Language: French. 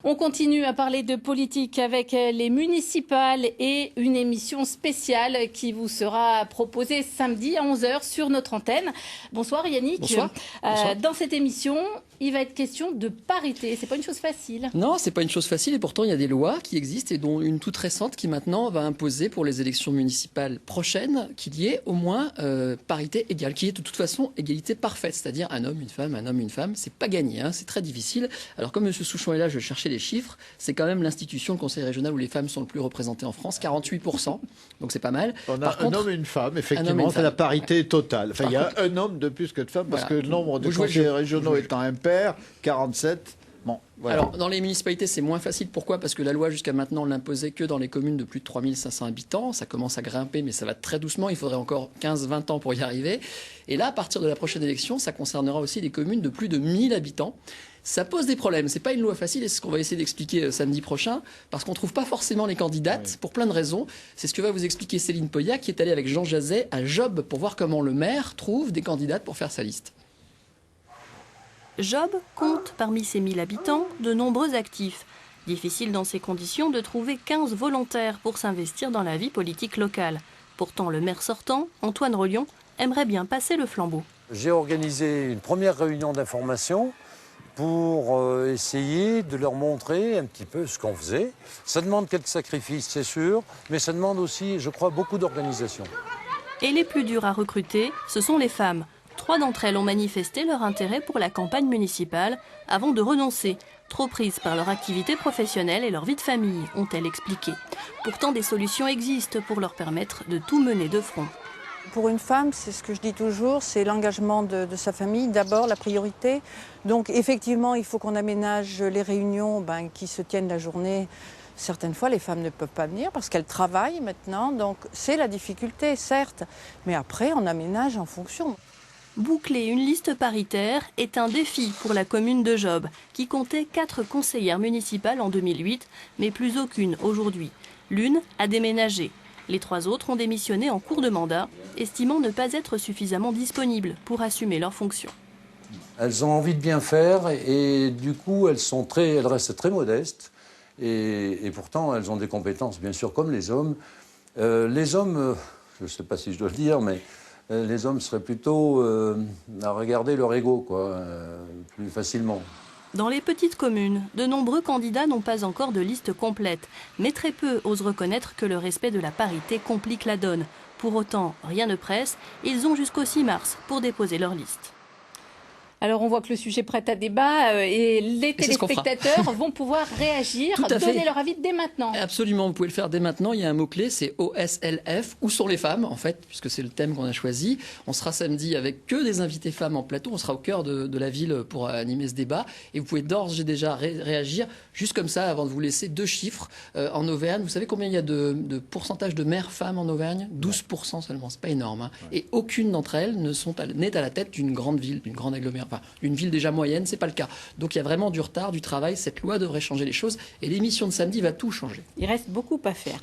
On continue à parler de politique avec les municipales et une émission spéciale qui vous sera proposée samedi à 11 h sur notre antenne. Bonsoir Yannick. Bonsoir. Bonsoir. Dans cette émission, il va être question de parité. C'est pas une chose facile. Non, c'est pas une chose facile et pourtant il y a des lois qui existent et dont une toute récente qui maintenant va imposer pour les élections municipales prochaines qu'il y ait au moins parité égale, qu'il y ait de toute façon égalité parfaite, c'est-à-dire un homme, une femme, un homme, une femme. C'est pas gagné, hein, c'est très difficile. Alors comme M. Souchon est là, je vais chercher les chiffres. C'est quand même l'institution, le conseil régional où les femmes sont le plus représentées en France, 48%. Donc c'est pas mal. On a un homme et une femme, effectivement, c'est la parité totale. Enfin, il y a un homme de plus que de femmes, parce que le nombre de conseillers régionaux étant impair, 47. Bon, voilà. Alors, dans les municipalités, c'est moins facile. Pourquoi ? Parce que la loi, jusqu'à maintenant, l'imposait que dans les communes de plus de 3500 habitants. Ça commence à grimper, mais ça va très doucement. Il faudrait encore 15-20 ans pour y arriver. Et là, à partir de la prochaine élection, ça concernera aussi des communes de plus de 1000 habitants. Ça pose des problèmes. C'est pas une loi facile et c'est ce qu'on va essayer d'expliquer samedi prochain parce qu'on trouve pas forcément les candidates pour plein de raisons. C'est ce que va vous expliquer Céline Poya qui est allée avec Jean Jazet à Job pour voir comment le maire trouve des candidates pour faire sa liste. Job compte parmi ses 1000 habitants de nombreux actifs. Difficile dans ces conditions de trouver 15 volontaires pour s'investir dans la vie politique locale. Pourtant, le maire sortant, Antoine Rollion, aimerait bien passer le flambeau. J'ai organisé une première réunion d'information pour essayer de leur montrer un petit peu ce qu'on faisait. Ça demande quelques sacrifices, c'est sûr, mais ça demande aussi, je crois, beaucoup d'organisation. Et les plus dures à recruter, ce sont les femmes. 3 d'entre elles ont manifesté leur intérêt pour la campagne municipale avant de renoncer, trop prises par leur activité professionnelle et leur vie de famille, ont-elles expliqué. Pourtant, des solutions existent pour leur permettre de tout mener de front. Pour une femme, c'est ce que je dis toujours, c'est l'engagement de sa famille, d'abord la priorité. Donc effectivement, il faut qu'on aménage les réunions qui se tiennent la journée. Certaines fois, les femmes ne peuvent pas venir parce qu'elles travaillent maintenant, donc c'est la difficulté, certes. Mais après, on aménage en fonction. Boucler une liste paritaire est un défi pour la commune de Job, qui comptait 4 conseillères municipales en 2008, mais plus aucune aujourd'hui. L'une a déménagé. Les 3 autres ont démissionné en cours de mandat, estimant ne pas être suffisamment disponibles pour assumer leurs fonctions. Elles ont envie de bien faire et du coup, elles restent très modestes. Et pourtant, elles ont des compétences, bien sûr, comme les hommes. Les hommes, je ne sais pas si je dois le dire, mais les hommes seraient plutôt à regarder leur ego, plus facilement. Dans les petites communes, de nombreux candidats n'ont pas encore de liste complète, mais très peu osent reconnaître que le respect de la parité complique la donne. Pour autant, rien ne presse, ils ont jusqu'au 6 mars pour déposer leur liste. Alors on voit que le sujet prête à débat et les téléspectateurs vont pouvoir réagir, donner leur avis dès maintenant. Absolument, vous pouvez le faire dès maintenant. Il y a un mot-clé, c'est OSLF. Où sont les femmes, en fait, puisque c'est le thème qu'on a choisi. On sera samedi avec que des invités femmes en plateau. On sera au cœur de la ville pour animer ce débat. Et vous pouvez d'ores et déjà réagir, juste comme ça, avant de vous laisser 2 chiffres. En Auvergne, vous savez combien il y a de pourcentage de maires femmes en Auvergne ? 12% seulement, c'est pas énorme. Hein. Et aucune d'entre elles n'est à la tête d'une grande ville, d'une grande agglomération. Enfin, une ville déjà moyenne, c'est pas le cas. Donc il y a vraiment du retard, du travail. Cette loi devrait changer les choses et l'émission de samedi va tout changer. Il reste beaucoup à faire.